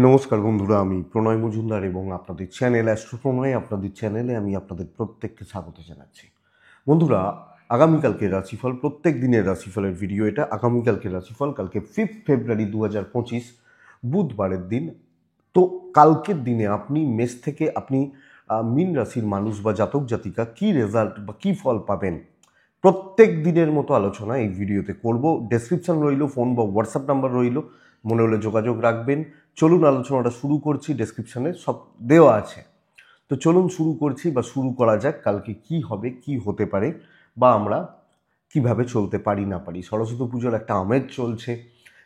নমস্কার বন্ধুরা, আমি প্রণয় মজুমদার এবং আপনাদের চ্যানেল অ্যাস্ট্রো প্রণয়, আপনাদের চ্যানেলে আমি আপনাদের প্রত্যেককে স্বাগত জানাচ্ছি। বন্ধুরা, আগামীকালকে রাশিফল, প্রত্যেক দিনের রাশিফলের ভিডিও এটা। আগামীকালকে রাশিফল, কালকে 5 ফেব্রুয়ারি 2025 বুধবারের দিন। তো কালকের দিনে আপনি মেষ থেকে আপনি মীন রাশির মানুষ বা জাতক জাতিকা কী রেজাল্ট বা কী ফল পাবেন, প্রত্যেক দিনের মতো আলোচনা এই ভিডিওতে করব। ডেসক্রিপশন রইল, ফোন বা হোয়াটসঅ্যাপ নাম্বার রইল, মনে হলে যোগাযোগ রাখবেন। চলুন আলোচনাটা শুরু করছি, ডেসক্রিপশানে সব দেওয়া আছে। তো চলুন শুরু করছি বা শুরু করা যাক। কালকে কি হবে, কি হতে পারে, বা আমরা কিভাবে চলতে পারি না পারি। সরস্বতী পুজোর একটা আমেজ চলছে,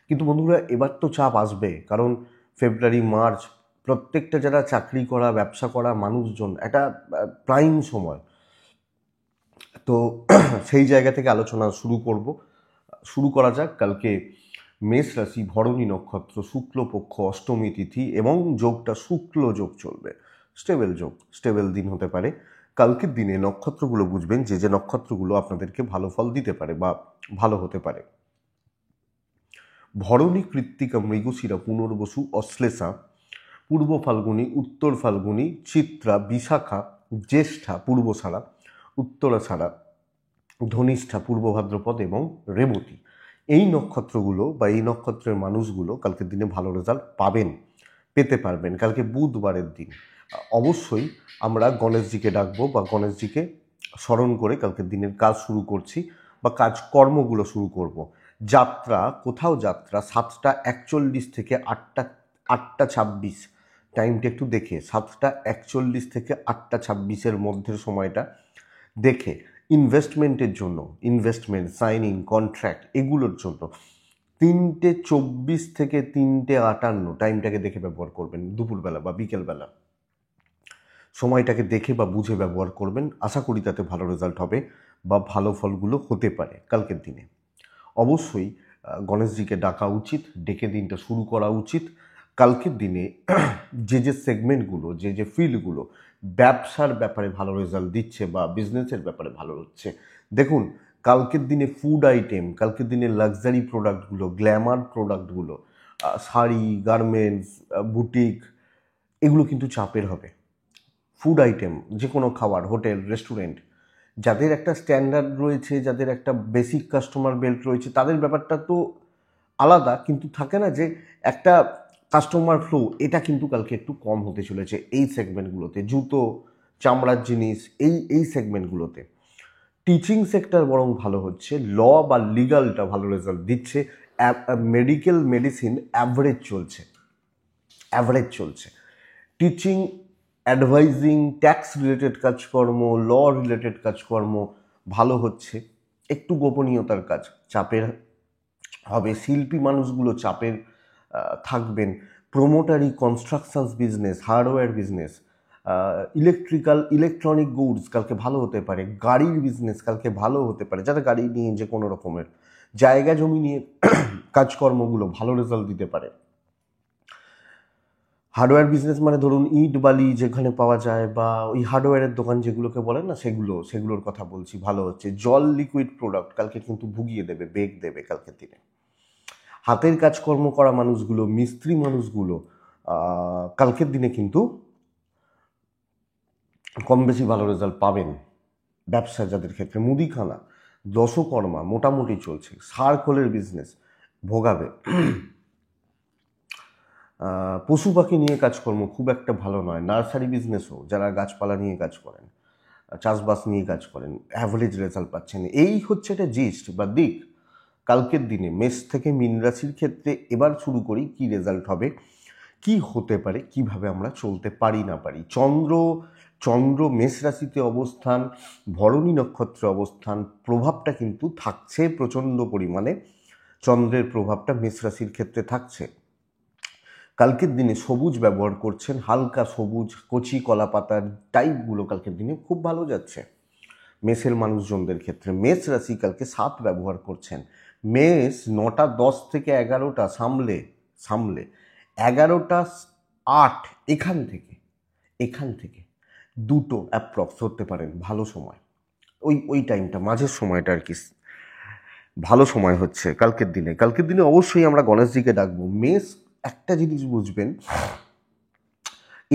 কিন্তু বন্ধুরা এবার তো চাপ আসবে, কারণ ফেব্রুয়ারি মার্চ প্রত্যেকটা যারা চাকরি করা ব্যবসা করা মানুষজন একটা প্রাইম সময়। তো সেই জায়গা থেকে আলোচনা শুরু করা যাক। কালকে মেষ রাশি, ভরণী নক্ষত্র, শুক্লপক্ষ, অষ্টমী তিথি এবং যোগটা শুক্ল যোগ চলবে। স্টেবল দিন হতে পারে। কালকের দিনে নক্ষত্রগুলো বুঝবেন, যে নক্ষত্রগুলো আপনাদেরকে ভালো ফল দিতে পারে বা ভালো হতে পারে। ভরণী, কৃত্তিকা, মৃগশিরা, পুনর্বসু, অশ্লেষা, পূর্ব ফাল্গুনী, উত্তর ফাল্গুনী, চিত্রা, বিশাখা, জ্যেষ্ঠা, পূর্বসারা, উত্তরাষাঢ়া, ধনিষ্ঠা, পূর্ব ভাদ্রপদ এবং রেবতী। এই নক্ষত্রগুলো বা এই নক্ষত্রের মানুষগুলো কালকের দিনে ভালো রেজাল্ট পেতে পারবেন। কালকে বুধবারের দিন অবশ্যই আমরা গণেশজিকে ডাকবো বা গণেশজিকে স্মরণ করে কালকের দিনের কাজ শুরু করছি বা কাজকর্মগুলো শুরু করব। কোথাও যাত্রা 7:41 থেকে 8:26, টাইমটা একটু দেখে, 7:41 থেকে 8:26 মধ্যের সময়টা দেখে ইনভেস্টমেন্ট, সাইনিং, কন্ট্রাক্ট, এগুলোর জন্য 3:24 থেকে 3:58 টাইমটাকে দেখে ব্যবহার করবেন। দুপুরবেলা বা বিকেলবেলা সময়টাকে দেখে বা বুঝে ব্যবহার করবেন। আশা করি তাতে ভালো রেজাল্ট হবে বা ভালো ফলগুলো হতে পারে কালকের দিনে। অবশ্যই গণেশজিকে ডাকা উচিত, ডেকে দিনটা শুরু করা উচিত। কালকের দিনে যে সেগমেন্টগুলো, যে ফিল্ডগুলো ব্যবসার ব্যাপারে ভালো রেজাল্ট দিচ্ছে বা বিজনেসের ব্যাপারে ভালো হচ্ছে, দেখুন কালকের দিনে ফুড আইটেম, কালকের দিনে লাক্সারি প্রোডাক্টগুলো, গ্ল্যামার প্রোডাক্টগুলো, শাড়ি, গার্মেন্টস, বুটিক, এগুলো কিন্তু চাপের হবে। ফুড আইটেম, যে কোনো খাবার, হোটেল, রেস্টুরেন্ট, যাদের একটা স্ট্যান্ডার্ড রয়েছে, যাদের একটা বেসিক কাস্টমার বেল্ট রয়েছে, তাদের ব্যাপারটা তো আলাদা, কিন্তু থাকে না যে একটা কাস্টমার ফ্লো, এটা কিন্তু কালকে একটু কম হতে চলেছে এই সেগমেন্টগুলোতে। জুতো, চামড়ার জিনিস, এই সেগমেন্টগুলোতে। টিচিং সেক্টর বরং ভালো হচ্ছে, ল বা লিগালটা ভালো রেজাল্ট দিচ্ছে। মেডিসিন অ্যাভারেজ চলছে। টিচিং, অ্যাডভাইজিং, ট্যাক্স রিলেটেড কাজকর্ম, ল রিলেটেড কাজকর্ম ভালো হচ্ছে। একটু গোপনীয়তার কাজ চাপের হবে। শিল্পী মানুষগুলো চাপের থাকবেন। প্রোমোটারি, constructions business, hardware business, electronic goods কালকে ভালো হতে পারে। গাড়ির বিজনেস কালকে ভালো হতে পারে, যারা গাড়ি নিয়ে যে কোনো রকমের জায়গা জমি নিয়ে কাজকর্মগুলো ভালো রেজাল্ট দিতে পারে। হার্ডওয়্যার বিজনেস মানে ধরুন ইট বালি যেখানে পাওয়া যায়, বা ওই হার্ডওয়্যারের দোকান যেগুলোকে বলেন না, সেগুলোর কথা বলছি, ভালো হচ্ছে। জল, লিকুইড প্রোডাক্ট কালকে কিন্তু ভুগিয়ে দেবে, বেগ দেবে কালকের দিনে। হাতের কাজকর্ম করা মানুষগুলো, মিস্ত্রি মানুষগুলো কালকের দিনে কিন্তু কম বেশি ভালো রেজাল্ট পাবেন। ব্যবসা যাদের ক্ষেত্রে, মুদিখানা, দশকর্মা মোটামুটি চলছে। সার্কলের বিজনেস ভোগাবে। পশু পাখি নিয়ে কাজকর্ম খুব একটা ভালো নয়। নার্সারি বিজনেসও, যারা গাছপালা নিয়ে কাজ করেন, চাষবাস নিয়ে কাজ করেন, অ্যাভারেজ রেজাল্ট পাচ্ছেন। এই হচ্ছে একটা জিস্ট বা দিক কালকের দিনে মেষ থেকে মীন রাশির ক্ষেত্রে। এবার শুরু করি কি রেজাল্ট হবে, কি হতে পারে, কিভাবে আমরা চলতে পারি না পারি। চন্দ্র মেষ রাশিতে অবস্থান, ভরণী নক্ষত্রে অবস্থান, প্রভাবটা কিন্তু থাকছে প্রচণ্ড পরিমাণে। চন্দ্রের প্রভাবটা মেষ রাশির ক্ষেত্রে থাকছে। কালকের দিনে সবুজ ব্যবহার করছেন, হালকা সবুজ, কচি কলা পাতার টাইপগুলো কালকের দিনে খুব ভালো যাচ্ছে মেষের মানুষজনদের ক্ষেত্রে। মেষ রাশি কালকে 7 ব্যবহার করছেন। মেষ 9:10 থেকে 11টা সামলে 11:08 এখান থেকে 2টো অ্যাপ্রক্স ধরতে পারেন ভালো সময়। ওই টাইমটা, মাঝের সময়টা আর কি ভালো সময় হচ্ছে কালকের দিনে। অবশ্যই আমরা গণেশজিকে ডাকবো। মেষ একটা জিনিস বুঝবেন,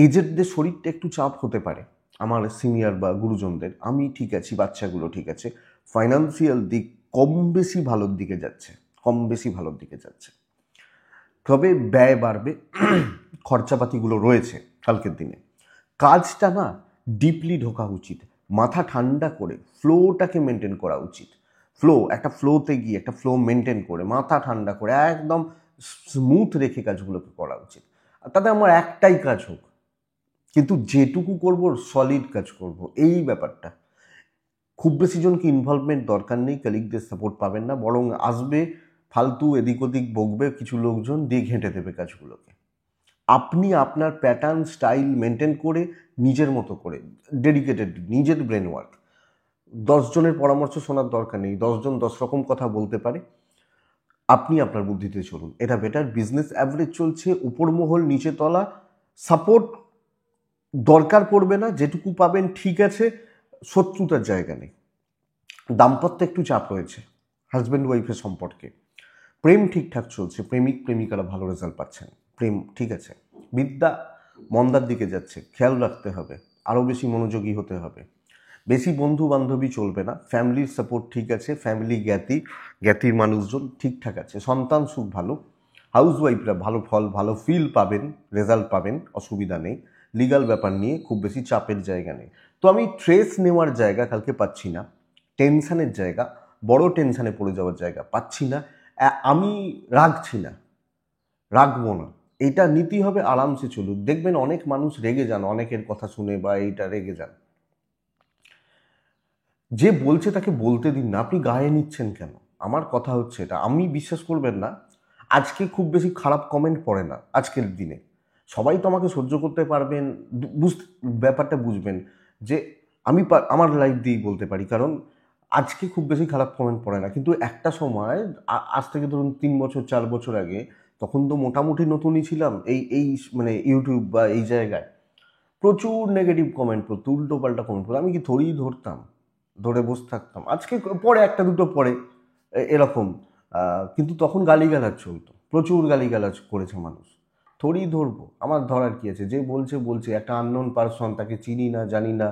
এজেডদের শরীরটা একটু চাপ হতে পারে, আমার সিনিয়র বা গুরুজনদের। আমি ঠিক আছি, বাচ্চাগুলো ঠিক আছে, ফাইন্যান্সিয়াল দিক কম বেশি ভালোর দিকে যাচ্ছে, কম বেশি ভালোর দিকে যাচ্ছে। তবে ব্যয় বাড়বে, খরচাপাতিগুলো রয়েছে কালকের দিনে। কাজটা না ডিপলি ঢোকা উচিত, মাথা ঠান্ডা করে ফ্লোটাকে মেনটেন করা উচিত। একটা ফ্লোতে গিয়ে একটা ফ্লো মেনটেন করে মাথা ঠান্ডা করে একদম স্মুথ রেখে কাজগুলোকে করা উচিত। তাতে আমার একটাই কাজ হোক, কিন্তু যেটুকু করব সলিড কাজ করব, এই ব্যাপারটা। খুব বেশি জনকে ইনভলভমেন্ট দরকার নেই, কলিগদের সাপোর্ট পাবেন না, বরং আসবে ফালতু এদিক ওদিক বকবে কিছু লোকজন, দিয়ে ঘেঁটে দেবে কাজগুলোকে। আপনি আপনার প্যাটার্ন স্টাইল মেনটেন করে নিজের মতো করে ডেডিকেটেড নিজের ব্রেন ওয়ার্ক, 10 জনের পরামর্শ শোনার দরকার নেই, 10 জন 10 রকম কথা বলতে পারে, আপনি আপনার বুদ্ধিতে চলুন, এটা বেটার। বিজনেস অ্যাভারেজ চলছে, উপর মহল নিচে তলা, সাপোর্ট দরকার পড়বে না, যেটুকু পাবেন ঠিক আছে, শত্রুতার জায়গা নেই। দাম্পত্য একটু চাপ রয়েছে হাজব্যান্ড ওয়াইফের সম্পর্কে, প্রেম ঠিকঠাক চলছে, প্রেমিক প্রেমিকারা ভালো রেজাল্ট পাচ্ছেন, প্রেম ঠিক আছে। বিদ্যা মন্দার দিকে যাচ্ছে, খেয়াল রাখতে হবে, আরও বেশি মনোযোগী হতে হবে। বেশি বন্ধু বান্ধবী চলবে না, ফ্যামিলির সাপোর্ট ঠিক আছে, ফ্যামিলি জ্ঞাতির মানুষজন ঠিকঠাক আছে, সন্তান সুখ ভালো, হাউসওয়াইফরা ভালো ফল ভালো ফিল পাবেন, রেজাল্ট পাবেন, অসুবিধা নেই। লিগাল ব্যাপার নিয়ে খুব বেশি চাপের জায়গা নেই। তো আমি ট্রেস নেওয়ার জায়গা কালকে পাচ্ছি না, টেনশানের জায়গা, বড় টেনশানে পড়ে যাওয়ার জায়গা পাচ্ছি না। আমি রাখছি না, রাখবো না, এটা নীতি হবে, আরামসে চলুক। দেখবেন অনেক মানুষ রেগে যান অনেকের কথা শুনে, বা এইটা রেগে যান। যে বলছে তাকে বলতে দিন না, আপনি গায়ে নিচ্ছেন কেন? আমার কথা হচ্ছে এটা, আমি বিশ্বাস করবেন না, আজকে খুব বেশি খারাপ কমেন্ট পড়ে না আজকের দিনে। সবাই তো আমাকে সহ্য করতে পারবেন, ব্যাপারটা বুঝবেন যে আমি আমার লাইফ দিয়েই বলতে পারি, কারণ আজকে খুব বেশি খারাপ কমেন্ট পড়ে না। কিন্তু একটা সময় আজ থেকে ধরুন 3 বছর 4 বছর আগে, তখন তো মোটামুটি নতুনই ছিলাম এই এই মানে ইউটিউব বা এই জায়গায়, প্রচুর নেগেটিভ কমেন্ট পড়তো, উল্টো পাল্টা কমেন্ট পড়তো, আমি কি থোড়ি ধরতাম, ধরে বসে থাকতাম? আজকে পরে একটা দুটো পরে এরকম, কিন্তু তখন গালিগালাজ চলতো, প্রচুর গালিগালাজ করেছে মানুষ, থোড়ি ধরবো, আমার ধরার কি আছে, যে বলছে বলছে, একটা আননোন পারসন, তাকে চিনি না জানি না,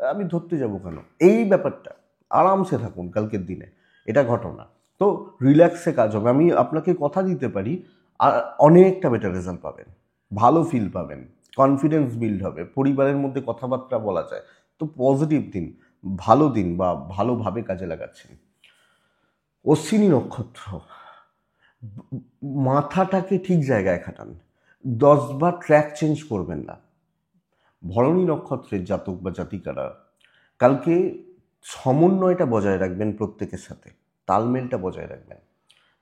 আমি ধরতে যাব কেন? এই ব্যাপারটা, আরামসে থাকুন কালকের দিনে, এটা ঘটনা। তো রিল্যাক্সে কাজ হবে, আমি আপনাকে কথা দিতে পারি, আর অনেকটা বেটার রেজাল্ট পাবেন, ভালো ফিল পাবেন, কনফিডেন্স বিল্ড হবে, পরিবারের মধ্যে কথাবার্তা বলা যায়। তো পজিটিভ দিন, ভালো দিন, বা ভালোভাবে কাজে লাগাচ্ছেন। অশ্বিনী নক্ষত্র, মাথাটাকে ঠিক জায়গায় খাটান, 10বার ট্র্যাক চেঞ্জ করবেন না। ভরণী নক্ষত্রের জাতক বা জাতিকারা কালকে সমন্বয়টা বজায় রাখবেন, প্রত্যেকের সাথে তালমেলটা বজায় রাখবেন।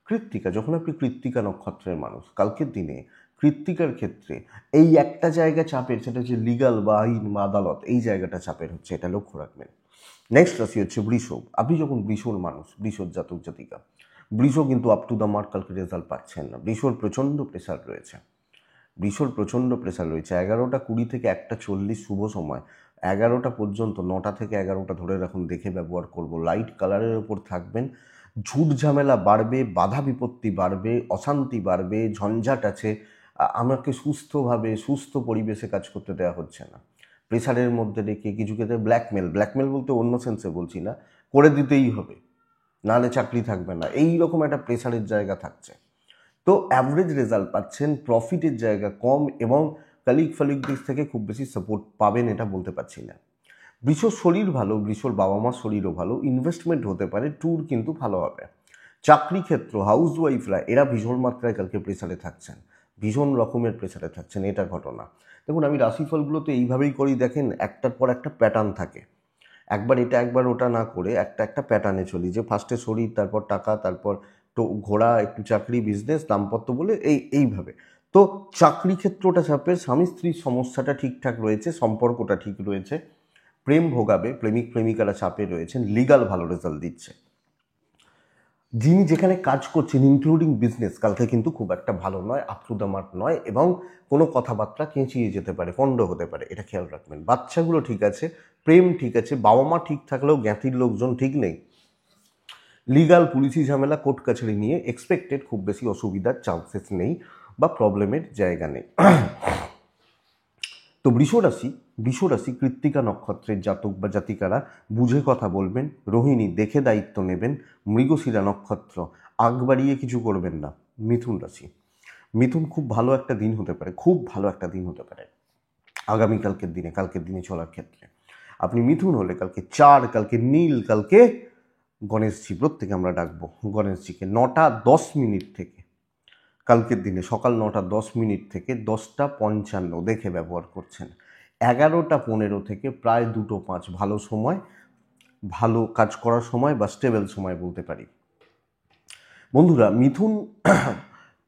কৃত্তিকা, যখন আপনি কৃত্তিকা নক্ষত্রের মানুষ, কালকের দিনে কৃত্তিকার ক্ষেত্রে এই একটা জায়গা চাপের, সেটা হচ্ছে লিগাল বা আইন বা আদালত, এই জায়গাটা চাপের হচ্ছে, এটা লক্ষ্য রাখবেন। নেক্সট রাশি হচ্ছে বৃষ। আপনি যখন বৃষর মানুষ, বৃষর জাতক জাতিকা, বৃষ কিন্তু আপ টু দ্য মার্ক কালকে রেজাল্ট পাচ্ছেন না, বৃষর প্রচণ্ড প্রেশার রয়েছে, বৃষর প্রচণ্ড প্রেশার রয়েছে। 11টা 20 থেকে 1টা 40 শুভ সময়, 11টা পর্যন্ত, 9টা থেকে 11টা ধরে রাখুন, দেখে ব্যবহার করব। লাইট কালারের ওপর থাকবেন, ঝুট ঝামেলা বাড়বে, বাধা বিপত্তি বাড়বে, অশান্তি বাড়বে, ঝঞ্ঝাট আছে, আমাকে সুস্থভাবে সুস্থ পরিবেশে কাজ করতে দেওয়া হচ্ছে না, প্রেশারের মধ্যে রেখে কিছু ক্ষেত্রে ব্ল্যাকমেল বলতে অন্য সেন্সে বলছি না, করে দিতেই হবে, নাহলে চাকরি থাকবে না, এই রকম একটা প্রেশারের জায়গা থাকছে। তো অ্যাভারেজ রেজাল্ট পাচ্ছেন, প্রফিটের জায়গা কম, এবং কালিগ দিক থেকে খুব বেশি সাপোর্ট পাবেন এটা বলতে পারছি না। বৃষর শরীর ভালো, বৃষর বাবা মার শরীরও ভালো, ইনভেস্টমেন্ট হতে পারে, ট্যুর কিন্তু ভালো হবে। চাকরি ক্ষেত্র, হাউস ওয়াইফরা, এরা ভীষণ মাত্রায় কালকে প্রেশারে থাকছেন, ভীষণ রকমের প্রেশারে থাকছেন, এটা ঘটনা। দেখুন, আমি রাশিফলগুলো তো এইভাবেই করি, দেখেন একটার পর একটা প্যাটার্ন থাকে, একবার এটা একবার ওটা না করে একটা প্যাটার্নে চলি, যে ফার্স্টে শরীর, তারপর টাকা, তারপর তো ঘোড়া, একটু চাকরি, বিজনেস, দাম্পত্য বলে এইভাবে। তো চাকরি ক্ষেত্রটা চাপের, স্বামী স্ত্রীর সমস্যাটা ঠিকঠাক রয়েছে, সম্পর্কটা ঠিক রয়েছে, প্রেম ভোগাবে, প্রেমিক প্রেমিকারা চাপে রয়েছেন, লিগাল ভালো রেজাল্ট দিচ্ছে। যিনি যেখানে কাজ করছেন ইনক্লুডিং বিজনেস, কালকে কিন্তু খুব একটা ভালো নয়, আপ টু দ্য মার্ক নয়, এবং কোনো কথাবার্তা কেঁচিয়ে যেতে পারে, পণ্ড হতে পারে, এটা খেয়াল রাখবেন। বাচ্চাগুলো ঠিক আছে, প্রেম ঠিক আছে, বাবা মা ঠিক থাকলেও জ্ঞাতির লোকজন ঠিক নেই, লিগাল পুলিশি ঝামেলা, কোর্ট কাছারি নিয়ে এক্সপেক্টেড খুব বেশি অসুবিধার চান্সেস নেই। বা প্রবলেমের জায়গা নেই। তো বৃষরাশি কৃত্তিকা নক্ষত্রের জাতক বা জাতিকারা বুঝে কথা বলবেন, রোহিণী দেখে দায়িত্ব নেবেন, মৃগশিরা নক্ষত্র আগ বাড়িয়ে কিছু করবেন না। মিথুন খুব ভালো একটা দিন হতে পারে, খুব ভালো একটা দিন হতে পারে আগামীকালকের দিনে চলার ক্ষেত্রে। আপনি মিথুন হলে কালকে 4, কালকে নীল, কালকে গণেশজি, প্রত্যেকে আমরা ডাকবো গণেশজিকে 9:10 থেকে, কালকের দিনে সকাল 9:10 থেকে 10:55 দেখে ব্যবহার করছেন। 11:15 থেকে প্রায় 2:05 ভালো সময়, ভালো কাজ করার সময় বা স্টেবল সময় বলতে পারি। বন্ধুরা, মিথুন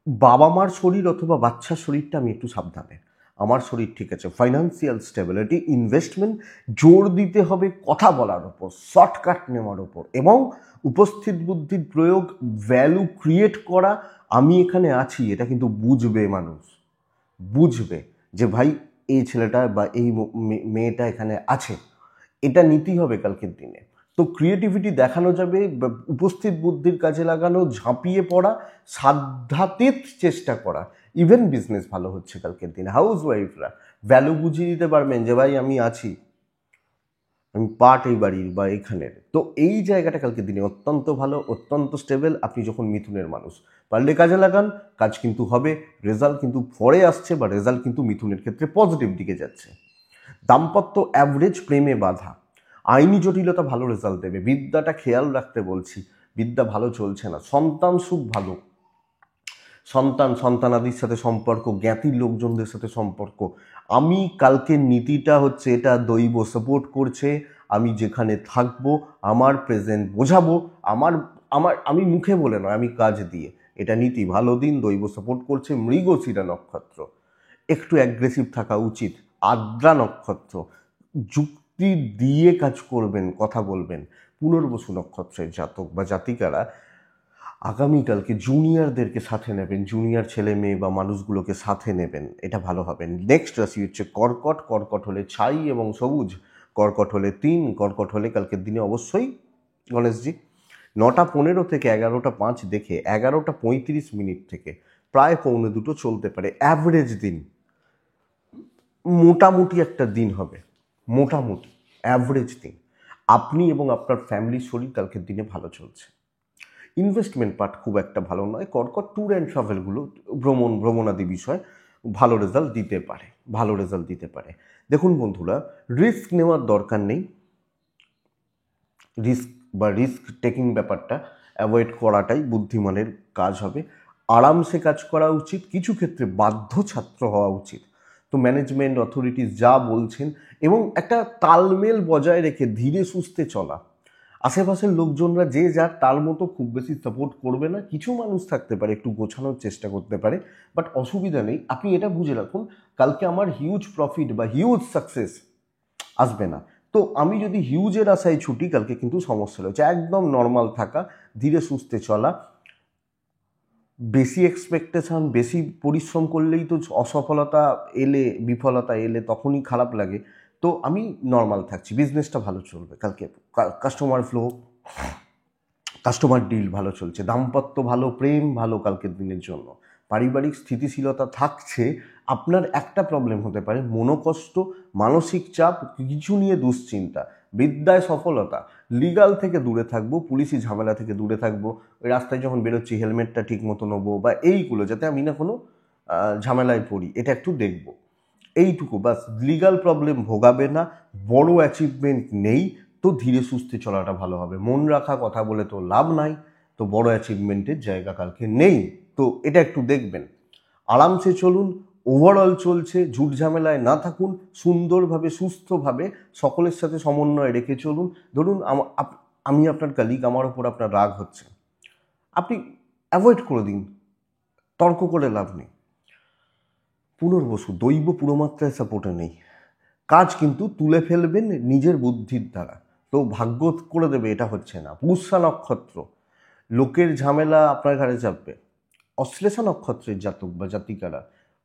বাবা মার শরীর অথবা বাচ্চার শরীরটা আমি একটু সাবধানে, আমার শরীর ঠিক আছে। ফাইন্যান্সিয়াল স্টেবিলিটি, ইনভেস্টমেন্ট, জোর দিতে হবে কথা বলার ওপর, শর্টকাট নেওয়ার ওপর, এবং উপস্থিত বুদ্ধির প্রয়োগ, ভ্যালু ক্রিয়েট করা। আমি এখানে আছি এটা কিন্তু বুঝবে মানুষ, বুঝবে যে ভাই এই ছেলেটা বা এই মেয়েটা এখানে আছে, এটা নিতেই হবে কালকের দিনে। তো ক্রিয়েটিভিটি দেখানো যাবে, উপস্থিত বুদ্ধির কাজে লাগানো, ঝাঁপিয়ে পড়া, সাধ্যাতীত চেষ্টা করা। ইভেন বিজনেস ভালো হচ্ছে কালকের দিনে। হাউস ওয়াইফরা ভ্যালু বুঝিয়ে দিতে পারবেন যে ভাই আমি আছি, আমি পার্ট এই বাড়ির বা এখানের। তো এই জায়গাটা কালকের দিনে অত্যন্ত ভালো, অত্যন্ত স্টেবল। আপনি যখন মিথুনের মানুষ, পারলে কাজে লাগান, কাজ কিন্তু হবে, রেজাল্ট কিন্তু পরে আসছে, বা রেজাল্ট কিন্তু মিথুনের ক্ষেত্রে পজিটিভ দিকে যাচ্ছে। দাম্পত্য অ্যাভারেজ, প্রেমে বাধা, আইনি জটিলতা ভালো রেজাল্ট দেবে। বিদ্যাটা খেয়াল রাখতে বলছি, বিদ্যা ভালো চলছে না। সন্তান সুখ ভালো, সন্তানাদির সাথে সম্পর্ক, জ্ঞাতির লোকজনদের সাথে সম্পর্ক। আমি কালকের নীতিটা হচ্ছে এটা দৈব সাপোর্ট করছে। আমি যেখানে থাকবো আমার প্রেজেন্ট বোঝাবো, আমি মুখে বলে নয়, আমি কাজ দিয়ে। এটা নীতি, ভালো দিন, দৈব সাপোর্ট করছে। মৃগশিরা নক্ষত্র একটু অ্যাগ্রেসিভ থাকা উচিত। আদ্রা নক্ষত্র যুক্তি দিয়ে কাজ করবেন, কথা বলবেন। পুনর্বসু নক্ষত্রের জাতক বা জাতিকারা আগামীকালকে জুনিয়রদেরকে সাথে নেবেন, জুনিয়র ছেলে মেয়ে বা মানুষগুলোকে সাথে নেবেন, এটা ভালো হবে। নেক্সট রাশি হচ্ছে কর্কট হলে ছাই এবং সবুজ, কর্কট হলে 3, কর্কট হলে কালকের দিনে অবশ্যই গণেশজি। 9:15 থেকে 11:05 দেখে 11:35 থেকে প্রায় 1:45 চলতে পারে। অ্যাভারেজ দিন, মোটামুটি একটা দিন হবে, মোটামুটি অ্যাভারেজ দিন। আপনি এবং আপনার ফ্যামিলির শরীর কালকের দিনে ভালো চলছে। ইনভেস্টমেন্ট পার্ট খুব একটা ভালো নয়। কর্কট ট্যুর অ্যান্ড ট্রাভেলগুলো, ভ্রমণাদি বিষয় ভালো রেজাল্ট দিতে পারে। দেখুন বন্ধুরা, রিস্ক নেওয়ার দরকার নেই, রিস্ক টেকিং ব্যাপারটা অ্যাভয়েড করাটাই বুদ্ধিমানের কাজ হবে। আরামসে কাজ করা উচিত, কিছু ক্ষেত্রে বাধ্য ছাত্র হওয়া উচিত। তো ম্যানেজমেন্ট অথরিটিস যা বলছেন, এবং একটা তালমেল বজায় রেখে ধীরে সুস্থে চলা। আশেপাশের লোকজনরা যে যার তার মতো খুব বেশি সাপোর্ট করবে না। কিছু মানুষ থাকতে পারে একটু গোছানোর চেষ্টা করতে পারে, বাট অসুবিধা নেই। আপনি এটা বুঝে রাখুন, কালকে আমার হিউজ প্রফিট বা হিউজ সাকসেস আসবে না। তো আমি যদি হিউজের আশায় ছুটি, কালকে কিন্তু সমস্যা রয়েছে। একদম নর্মাল থাকা, ধীরে সুস্থে চলা। বেশি এক্সপেকটেশন, বেশি পরিশ্রম করলেই তো বিফলতা এলে তখনই খারাপ লাগে। তো আমি নর্মাল থাকছি, বিজনেসটা ভালো চলবে কালকে। কাস্টমার ফ্লো, কাস্টমার ডিল ভালো চলছে। দাম্পত্য ভালো, প্রেম ভালো কালকের দিনের জন্য। পারিবারিক স্থিতিশীলতা থাকছে। আপনার একটা প্রবলেম হতে পারে মনোকষ্ট, মানসিক চাপ, কিছু নিয়ে দুশ্চিন্তা। বিদ্যায় সফলতা, লিগাল থেকে দূরে থাকবো, পুলিশি ঝামেলা থেকে দূরে থাকবো। ওই রাস্তায় যখন বেরোচ্ছি হেলমেটটা ঠিক মতো নেবো, বা এইগুলো যাতে আমি না কোনো ঝামেলায় পড়ি, এটা একটু দেখবো। এইটুকু বাস। লিগাল প্রবলেম ভোগাবে না, বড় অ্যাচিভমেন্ট নেই, তো ধীরে সুস্থে চলাটা ভালো হবে। মন রাখা, কথা বলে তো লাভ নাই, তো বড় অ্যাচিভমেন্টের জায়গা কালকে নেই, তো এটা একটু দেখবেন। আরামসে চলুন, ওভারঅল চলছে, ঝুট ঝামেলায় না থাকুন, সুন্দরভাবে সুস্থভাবে সকলের সাথে সমন্বয় রেখে চলুন। ধরুন আমি আপনার কালিগ, আমার ওপর আপনার রাগ হচ্ছে, আপনি অ্যাভয়েড করে দিন, তর্ক করে লাভ নেই। পুনর্বসু দৈব পুরোমাত্রায় সাপোর্টে নেই, কাজ কিন্তু তুলে ফেলবেন নিজের বুদ্ধির দ্বারা, তো ভাগ্য করে দেবে এটা হচ্ছে না। পুষ্যা নক্ষত্র, লোকের ঝামেলা আপনার ঘাড়ে চাপবে। অশ্লেষা নক্ষত্রের জাতক বা জাতিকারা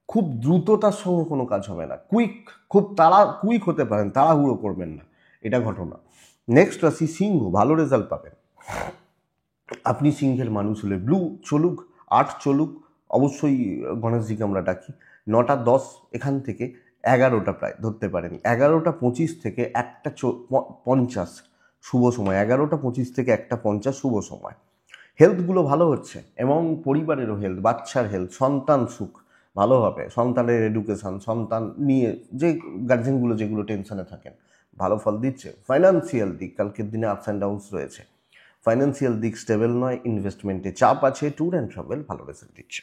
খুব দ্রুততার সঙ্গে কোনো কাজ হবে না, কুইক হতে পারেন, তাড়াহুড়ো করবেন না, এটা ঘটনা। নেক্সট রাশি সিংহ, ভালো রেজাল্ট পাবেন। আপনি সিংহের মানুষ হলে ব্লু চলুক, 8 চলুক, অবশ্যই গণেশজিকে আমরা ডাকি। 9টা 10 এখান থেকে 11টা প্রায় ধরতে পারেন, 11টা 25 থেকে 1টা 50 শুভ সময়, 11টা 25 থেকে 1টা 50 শুভ সময়। হেলথগুলো ভালো হচ্ছে এবং পরিবারেরও হেলথ, বাচ্চার হেলথ, সন্তান সুখ ভালো হবে, সন্তানের এডুকেশন, সন্তান নিয়ে যে গার্জেনগুলো যেগুলো টেনশনে থাকেন ভালো ফল দিচ্ছে। ফাইন্যান্সিয়াল দিক কালকের দিনে আপস অ্যান্ড ডাউনস রয়েছে, ফাইন্যান্সিয়াল দিক স্টেবল নয়, ইনভেস্টমেন্টে চাপ আছে, ট্যুর অ্যান্ড ট্রাভেল ভালো রেজাল্ট দিচ্ছে।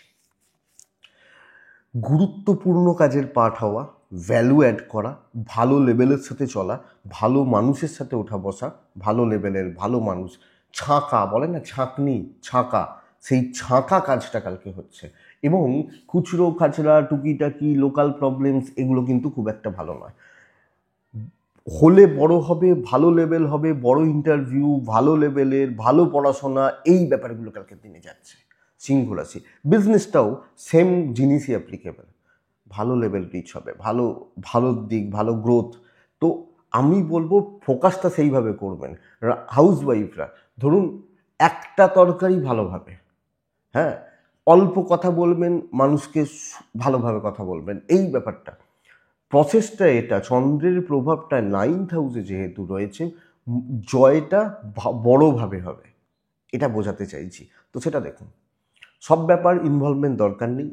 গুরুত্বপূর্ণ কাজের পার্ট হওয়া, ভ্যালু অ্যাড করা, ভালো লেভেলের সাথে চলা, ভালো মানুষের সাথে ওঠা বসা, ভালো লেভেলের ভালো মানুষ, ছাঁকা বলে না, ছাঁকনি ছাঁকা, সেই ছাঁকা কাজটা কালকে হচ্ছে। এবং খুচরো খাচরা টুকিটাকি লোকাল প্রবলেমস এগুলো কিন্তু খুব একটা ভালো নয়। হলে বড় হবে, ভালো লেভেল হবে, বড় ইন্টারভিউ, ভালো লেভেলের ভালো পড়াশোনা, এই ব্যাপারগুলো কালকের দিনে যাচ্ছে। সিংহ রাশি বিজনেসটাও সেম জিনিসই অ্যাপ্লিকেবল, ভালো লেভেল রিচ হবে, ভালো ভালো দিক, ভালো গ্রোথ। তো আমি বলবো ফোকাসটা সেইভাবে করবেন। হাউস ওয়াইফরা ধরুন একটা তরকারি ভালোভাবে, হ্যাঁ, অল্প কথা বলবেন, মানুষকে ভালোভাবে কথা বলবেন, এই ব্যাপারটা প্রসেসটা এটা। চন্দ্রের প্রভাবটা 9th হাউসে যেহেতু রয়েছে, জয়টা বড়োভাবে হবে, এটা বোঝাতে চাইছি। তো সেটা দেখুন, সব ব্যাপার ইনভলভমেন্ট দরকার নেই,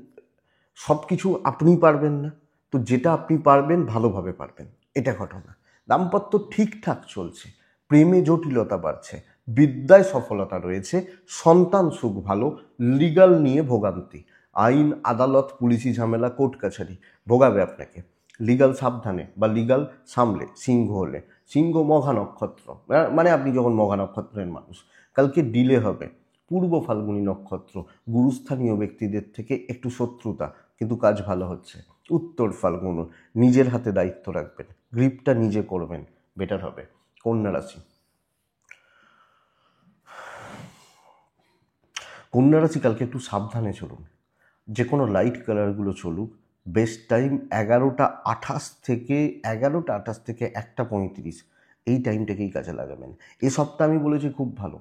সব কিছু আপনি পারবেন না, তো যেটা আপনি পারবেন ভালোভাবে পারবেন, এটা ঘটনা। দাম্পত্য ঠিকঠাক চলছে, প্রেমে জটিলতা বাড়ছে, বিদ্যায় সফলতা রয়েছে, সন্তান সুখ ভালো, লিগাল নিয়ে ভোগান্তি, আইন আদালত পুলিশি ঝামেলা কোর্ট কাছারি ভোগাবে আপনাকে, লিগাল সাবধানে বা লিগাল সামলে। সিংহ হলে, সিংহ মঘা নক্ষত্র, মানে আপনি যখন মঘা নক্ষত্রের মানুষ, কালকে ডিলে হবে। পূর্ব ফাল্গুনী নক্ষত্র, গুরুস্থানীয় ব্যক্তিদের থেকে একটু শত্রুতা, কিন্তু কাজ ভালো হচ্ছে। উত্তর ফাল্গুন, নিজের হাতে দায়িত্ব রাখবেন, গ্রিপটা নিজে করবেন, বেটার হবে। কন্যা রাশি, কন্যা রাশি কালকে একটু সাবধানে চলুন, যে কোনো লাইট কালারগুলো চলুক। বেস্ট টাইম 11টা 28 থেকে 1টা 28 থেকে 1টা 35, এই টাইমটাকেই কাজে লাগাবেন। এ সপ্তাহ আমি বলেছি খুব ভালো,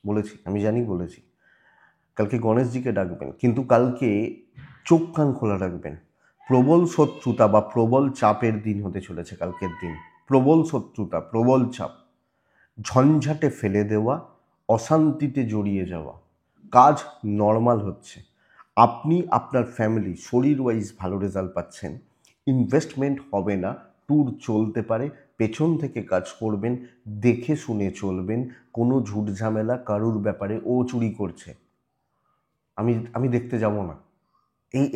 বলেছি, আমি জানি বলেছি। কালকে গণেশজিকে ডাকবেন, কিন্তু কালকে চোখ কান খোলা রাখবেন। প্রবল শত্রুতা বা প্রবল চাপের দিন হতে চলেছে কালকের দিন। প্রবল শত্রুতা, প্রবল চাপ, ঝঞ্ঝাটে ফেলে দেওয়া, অশান্তিতে জড়িয়ে যাওয়া, কাজ নর্মাল হচ্ছে। আপনি আপনার ফ্যামিলি শরীর ওয়াইজ ভালো রেজাল্ট পাচ্ছেন, ইনভেস্টমেন্ট হবে না, ট্যুর চলতে পারে, পেছন থেকে কাজ করবেন, দেখে শুনে চলবেন, কোনো ঝুট ঝামেলা কারুর ব্যাপারে ও চুরি করছে আমি আমি দেখতে যাব না,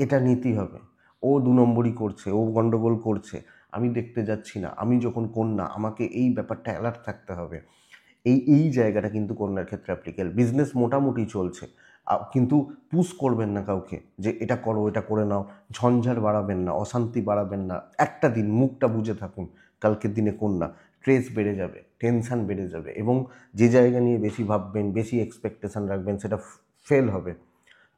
এটা নীতি হবে। ও 2 নম্বরই করছে, ও গন্ডগোল করছে, আমি দেখতে যাচ্ছি না। আমি যখন কন্যা, আমাকে এই ব্যাপারটা অ্যালার্ট থাকতে হবে। এই জায়গাটা কিন্তু কন্যার ক্ষেত্রে অ্যাপ্লিকেবল। বিজনেস মোটামুটি চলছে, কিন্তু পুশ করবেন না কাউকে যে এটা করো, এটা করে নাও, ঝঞ্ঝাট বাড়াবেন না, অশান্তি বাড়াবেন না। একটা দিন মুখটা বুঝে থাকুন, কালকের দিনে কন্যা স্ট্রেস বেড়ে যাবে, টেনশান বেড়ে যাবে, এবং যে জায়গা নিয়ে বেশি ভাববেন, বেশি এক্সপেকটেশন রাখবেন, সেটা ফেল হবে।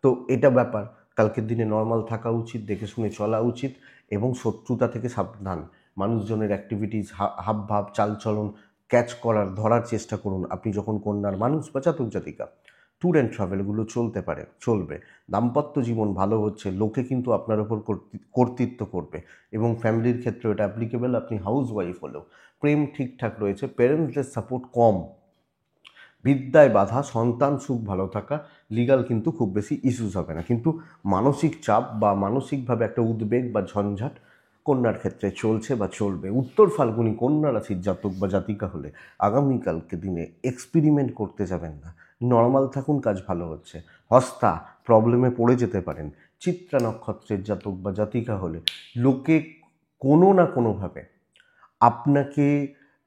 তো এটা ব্যাপার, কালকের দিনে নর্মাল থাকা উচিত, দেখে শুনে চলা উচিত, এবং শত্রুতা থেকে সাবধান। মানুষজনের অ্যাক্টিভিটিস, হাব ভাব, চালচলন ক্যাচ করার, ধরার চেষ্টা করুন। আপনি যখন কন্যার মানুষ বা জাতক জাতিকা, ট্যুর অ্যান্ড ট্রাভেলগুলো চলতে পারে, চলবে। দাম্পত্য জীবন ভালো হচ্ছে, লোকে কিন্তু আপনার ওপর কর্তৃত্ব করবে, এবং ফ্যামিলির ক্ষেত্রে এটা অ্যাপ্লিকেবল। আপনি হাউস ওয়াইফ হলেও প্রেম ঠিকঠাক রয়েছে, প্যারেন্টসদের সাপোর্ট কম, বিদ্যায় বাধা, সন্তান সুখ ভালো থাকা, লিগাল কিন্তু খুব বেশি ইস্যুস হবে না, কিন্তু মানসিক চাপ বা মানসিকভাবে একটা উদ্বেগ বা ঝঞ্ঝাট কন্যার ক্ষেত্রে চলছে বা চলবে। উত্তর ফাল্গুনী কন্যা রাশির জাতক বা জাতিকা হলে আগামীকালকে দিনে এক্সপেরিমেন্ট করতে যাবেন না, নর্মাল থাকুন, কাজ ভালো হচ্ছে। হস্তা, প্রবলেমে পড়ে যেতে পারেন। চিত্রা নক্ষত্রের জাতক বা জাতিকা হলে লোকে কোনো না কোনোভাবে আপনাকে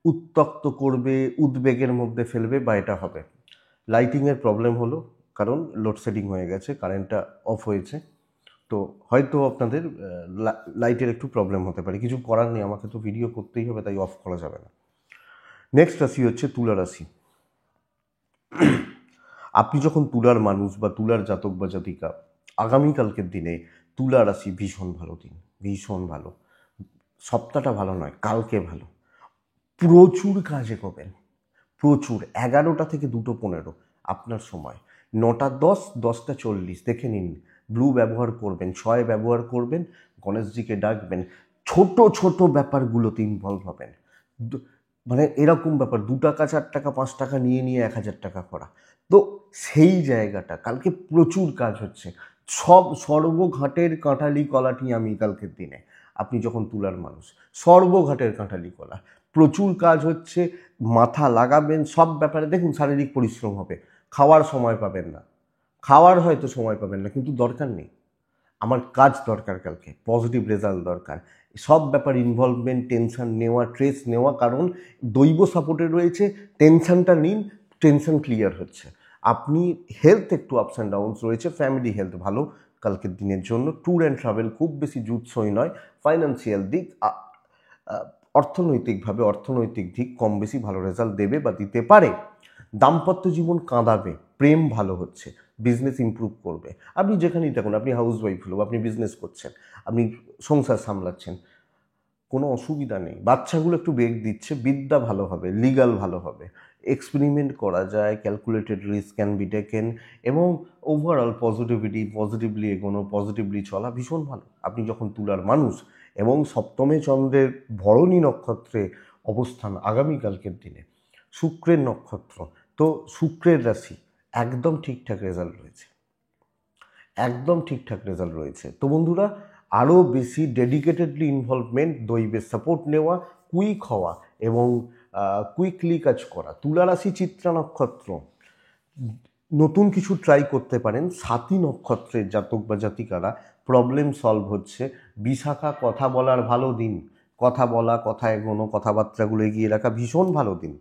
উত্ত্যক্ত করবে, উদ্বেগের মধ্যে ফেলবে, বা এটা হবে। লাইটিংয়ের প্রবলেম হলো, কারণ লোডশেডিং হয়ে গেছে, কারেন্টটা অফ হয়েছে, তো হয়তো আপনাদের লাইটের একটু প্রবলেম হতে পারে, কিছু করার নেই, আমাকে তো ভিডিও করতেই হবে, তাই অফ করা যাবে না। নেক্সট রাশি হচ্ছে তুলা রাশি। আপনি যখন তুলার মানুষ বা তুলার জাতক বা জাতিকা, আগামীকালকের দিনে তুলা রাশি ভীষণ ভালো দিন, ভীষণ ভালো। সপ্তাহটা ভালো নয়, কালকে ভালো। প্রচুর কাজে করবেন, প্রচুর। 11টা থেকে 2টো 15 আপনার সময়, 9টা 10, 10টা 40 দেখে নিন, ব্লু ব্যবহার করবেন, ছয় ব্যবহার করবেন, গণেশজিকে ডাকবেন, ছোট ছোট ব্যাপারগুলোতে ইনভলভ হবেন। মানে এরকম ব্যাপার 2 টাকা 4 টাকা 5 টাকা নিয়ে 1000 টাকা করা, তো সেই জায়গাটা কালকে প্রচুর কাজ হচ্ছে। সর্বঘাটের কাঁঠালি কলাটি আমি কালকের দিনে, আপনি যখন তুলার মানুষ, সর্বঘাটের কাঁঠালি কলা, প্রচুর কাজ হচ্ছে, মাথা লাগাবেন সব ব্যাপারে। দেখুন, শারীরিক পরিশ্রম হবে, খাওয়ার সময় পাবেন না, খাওয়ার হয়তো সময় পাবেন না, কিন্তু দরকার নেই, আমার কাজ দরকার, কালকে পজিটিভ রেজাল্ট দরকার, সব ব্যাপার ইনভলভমেন্ট, টেনশন নেওয়া, স্ট্রেস নেওয়া, কারণ দৈব সাপোর্টে রয়েছে। টেনশনটা নিন, টেনশন ক্লিয়ার হচ্ছে। আপনি হেলথ একটু আপস অ্যান্ড ডাউনস রয়েছে, ফ্যামিলি হেলথ ভালো কালকের দিনের জন্য। ট্যুর অ্যান্ড ট্রাভেল খুব বেশি জুৎসই নয়। ফাইন্যান্সিয়াল দিক, অর্থনৈতিক দিক কম বেশি ভালো রেজাল্ট দেবে বা দিতে পারে। দাম্পত্য জীবন কাঁদাবে, প্রেম ভালো হচ্ছে, বিজনেস ইমপ্রুভ করবে। আপনি যেখানেই থাকুন, আপনি হাউস ওয়াইফ হলেও, আপনি বিজনেস করছেন, আপনি সংসার সামলাচ্ছেন, কোনো অসুবিধা নেই। বাচ্চাগুলো একটু বেগ দিচ্ছে, বিদ্যা ভালো হবে, লিগাল ভালো হবে, এক্সপেরিমেন্ট করা যায়, calculated risk can be taken, এবং ওভারঅল পজিটিভলি এগোনো, পজিটিভলি চলা ভীষণ ভালো। আপনি যখন তুলার মানুষ এবং সপ্তমে চন্দ্রের ভরণী নক্ষত্রে অবস্থান আগামীকালকের দিনে, শুক্রের নক্ষত্র, তো শুক্রের রাশি, একদম ঠিকঠাক রেজাল্ট রয়েছে, একদম ঠিকঠাক রেজাল্ট রয়েছে। তো বন্ধুরা, আরও বেশি ডেডিকেটেডলি ইনভলভমেন্ট, দৈবের সাপোর্ট নেওয়া, কুইক হওয়া এবং কুইকলি কাজ করা। তুলা রাশি, চিত্রা নক্ষত্র, নতুন কিছু ট্রাই করতে পারেন। সাতী নক্ষত্রের জাতক বা জাতিকারা, প্রবলেম সলভ হচ্ছে। বিশাখা, কথা বলার ভালো দিন, কথা বলা, কথা এগোনো, কথাবার্তাগুলো এগিয়ে রাখা ভীষণ ভালো দিন।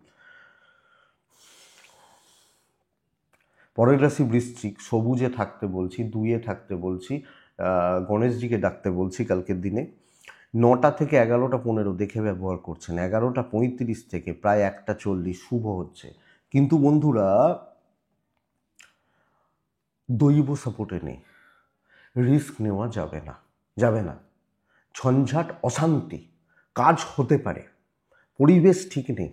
পরের রাশি বৃশ্চিক, সবুজে থাকতে বলছি, 2-এ থাকতে বলছি, গণেশজিকে ডাকতে বলছি কালকের দিনে। 9টা থেকে 11টা 15 দেখে ব্যবহার করছেন, 11টা 35 থেকে প্রায় 1টা 40 শুভ হচ্ছে। কিন্তু বন্ধুরা, দৈব সাপোর্টে নেই, রিস্ক নেওয়া যাবে না। ঝঞ্ঝাট, অশান্তি, কাজ হতে পারে, পরিবেশ ঠিক নেই,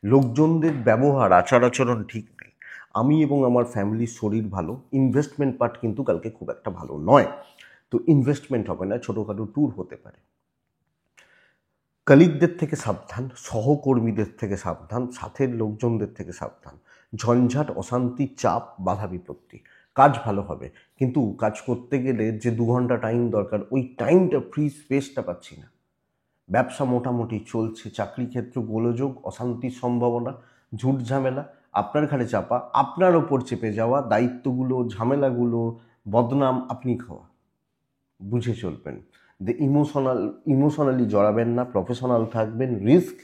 লোকজনদের ব্যবহার আচার আচরণ ঠিক নেই। আমি এবং আমার ফ্যামিলির শরীর ভালো, ইনভেস্টমেন্ট পার্ট কিন্তু কালকে খুব একটা ভালো নয়, তো ইনভেস্টমেন্ট হবে না, ছোটোখাটো ট্যুর হতে পারে। কলিগদের থেকে সাবধান, সহকর্মীদের থেকে সাবধান, সাথের লোকজনদের থেকে সাবধান। ঝঞ্ঝাট, অশান্তি, চাপ, বাধা বিপত্তি। কাজ ভালো হবে, কিন্তু কাজ করতে গেলে যে 2 ঘন্টা টাইম দরকার, ওই টাইমটা, ফ্রি স্পেসটা পাচ্ছি না। ব্যবসা মোটামুটি চলছে, চাকরি ক্ষেত্র গোলযোগ, অশান্তির সম্ভাবনা, ঝুট ঝামেলা, আপনার ঘাড়ে চাপা, আপনার ওপর চেপে যাওয়া, দায়িত্বগুলো, ঝামেলাগুলো, বদনাম আপনি খাওয়া। বুঝে চলবেন, ইমোশনালি জড়াবেন না, প্রফেশনাল থাকবেন। রিস্ক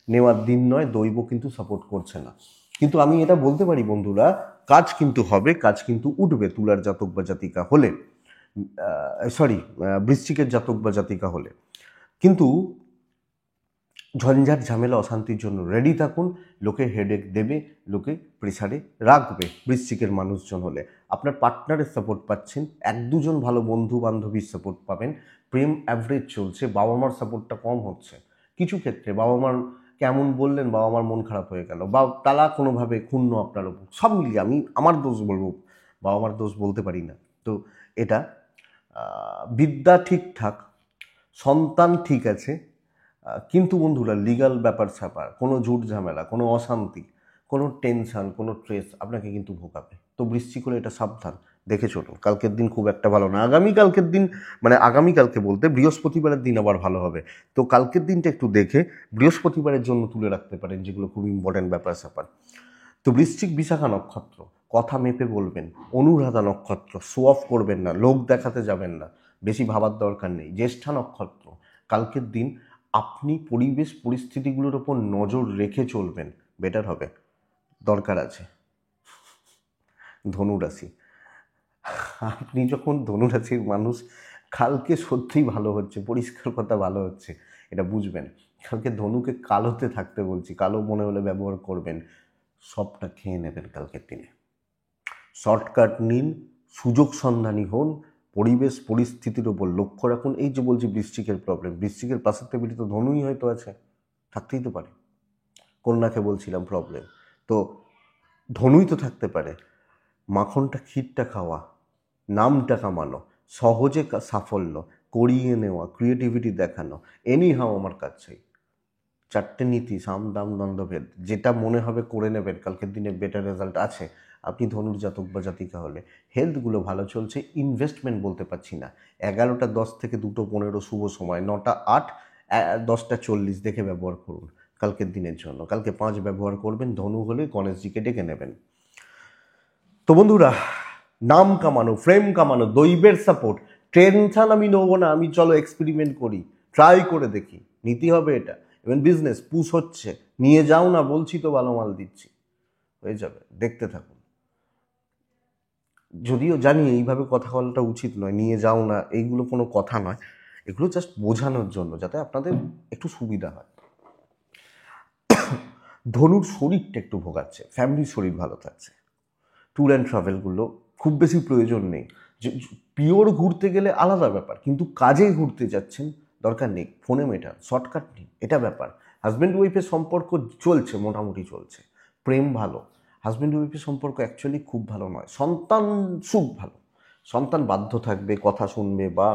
নেওয়ার দিন নয়, দৈব কিন্তু সাপোর্ট করছে না। কিন্তু আমি এটা বলতে পারি বন্ধুরা, কাজ কিন্তু হবে, কাজ কিন্তু উঠবে তুলার জাতক বা জাতিকা হলে, বৃশ্চিকের জাতক বা জাতিকা হলে। কিন্তু ঝঞ্ঝাট, ঝামেলা, অশান্তির জন্য রেডি থাকুন। লোকে হেডেক দেবে, লোকে প্রেসারে রাখবে। বৃশ্চিকের মানুষজন হলে আপনার পার্টনারের সাপোর্ট পাচ্ছেন, 1-2 জন ভালো বন্ধু বান্ধবীর সাপোর্ট পাবেন। প্রেম অ্যাভারেজ চলছে, বাবা মার সাপোর্টটা কম হচ্ছে। কিছু ক্ষেত্রে বাবা মার কেমন বললেন, বাবা মার মন খারাপ হয়ে গেল, বা তারা কোনোভাবে ক্ষুণ্ণ আপনার ওপর, সব মিলিয়ে আমি আমার দোষ বলবো, বাবা মার দোষ বলতে পারি না। তো এটা বিদ্যা ঠিকঠাক, সন্তান ঠিক আছে, কিন্তু বন্ধুরা লিগাল ব্যাপার স্যাপার, কোনো ঝুট ঝামেলা, কোনো অশান্তি, কোনো টেনশন, কোনো স্ট্রেস আপনাকে কিন্তু ভোগাবে। তো বৃশ্চিক হলে এটা সাবধান, দেখে চলুন। কালকের দিন খুব একটা ভালো না, আগামীকালকের দিন, মানে আগামীকালকে বলতে বৃহস্পতিবারের দিন আবার ভালো হবে। তো কালকের দিনটা একটু দেখে বৃহস্পতিবারের জন্য তুলে রাখতে পারেন, যেগুলো খুব ইম্পর্ট্যান্ট ব্যাপার স্যাপার। তো বৃশ্চিক, বিশাখা নক্ষত্র, কথা মেপে বলবেন। অনুরাধা নক্ষত্র, শো অফ করবেন না, লোক দেখাতে যাবেন না, বেশি ভাবার দরকার নেই। জ্যেষ্ঠা নক্ষত্র, কালকের দিন আপনি পরিবেশ পরিস্থিতিগুলোর ওপর নজর রেখে চলবেন, বেটার হবে। দরকার আছে ধনুরাশি, আপনি যখন ধনুরাশির মানুষ, কালকে সত্যিই ভালো হচ্ছে, পরিষ্কার কথা ভালো হচ্ছে, এটা বুঝবেন। কালকে ধনুকে কালোতে থাকতে বলছি, কালো মনে হলে ব্যবহার করবেন, সবটা খেয়ে নেবেন কালকের দিনে। শর্টকাট নিন, সুযোগ সন্ধানী হন, পরিবেশ পরিস্থিতির ওপর লক্ষ্য রাখুন। এই যে বলছি বৃশ্চিকের প্রবলেম, বৃশ্চিকের পাশের টেবিলে তো ধনুই হয়তো আছে, থাকতেই তো পারে। কন্যাকে বলছিলাম প্রবলেম, তো ধনুই তো থাকতে পারে। মাখনটা, ক্ষীরটা খাওয়া, নামটা কামানো, সহজে সাফল্য, করিয়ে নেওয়া, ক্রিয়েটিভিটি দেখানো, এনি হাও আমার কাজ চাই। 4টে নীতি, সাম দাম দ্বন্দ্বভেদ, যেটা মনে হবে করে নেবেন, কালকের দিনে বেটার রেজাল্ট আছে আপনি ধনুর জাতক বা জাতিকা হলে। হেলথগুলো ভালো চলছে, ইনভেস্টমেন্ট বলতে পারছি না। 11টা 10 থেকে 2টো 15 শুভ সময়, 9টা 8, 10টা 40 দেখে ব্যবহার করুন কালকের দিনের জন্য। কালকে 5 ব্যবহার করবেন, ধনু হলে গণেশজিকে ডেকে নেবেন। তো বন্ধুরা, নাম কামানো, ফ্রেম কামানো, দৈবের সাপোর্ট, টেনশন আমি নেবো না, আমি চলো এক্সপেরিমেন্ট করি, ট্রাই করে দেখি, নীতি হবে এটা। ইভেন বিজনেস পুশ হচ্ছে, নিয়ে যাও না, বলছি তো ভালো মাল দিচ্ছি, হয়ে যাবে, দেখতে থাকুন। যদিও জানি এইভাবে কথা বলাটা উচিত নয়, নিয়ে যাও না, এইগুলো কোনো কথা নয়, এগুলো জাস্ট বোঝানোর জন্য যাতে আপনাদের একটু সুবিধা হয়। ধনুর শরীরটা একটু ভোগাচ্ছে, ফ্যামিলির শরীর ভালো থাকছে। ট্যুর অ্যান্ড ট্রাভেলগুলো খুব বেশি প্রয়োজন নেই, যে পিওর ঘুরতে গেলে আলাদা ব্যাপার, কিন্তু কাজে ঘুরতে যাচ্ছেন দরকার নেই, ফোনে মেটান, শর্টকাট নেই, এটা ব্যাপার। হাজব্যান্ড ওয়াইফের সম্পর্ক চলছে, মোটামুটি চলছে, প্রেম ভালো। হাজব্যান্ড ওয়াইফের সম্পর্ক অ্যাকচুয়ালি খুব ভালো নয়, সন্তান সুখ ভালো, সন্তান বাধ্য থাকবে, কথা শুনবে, বা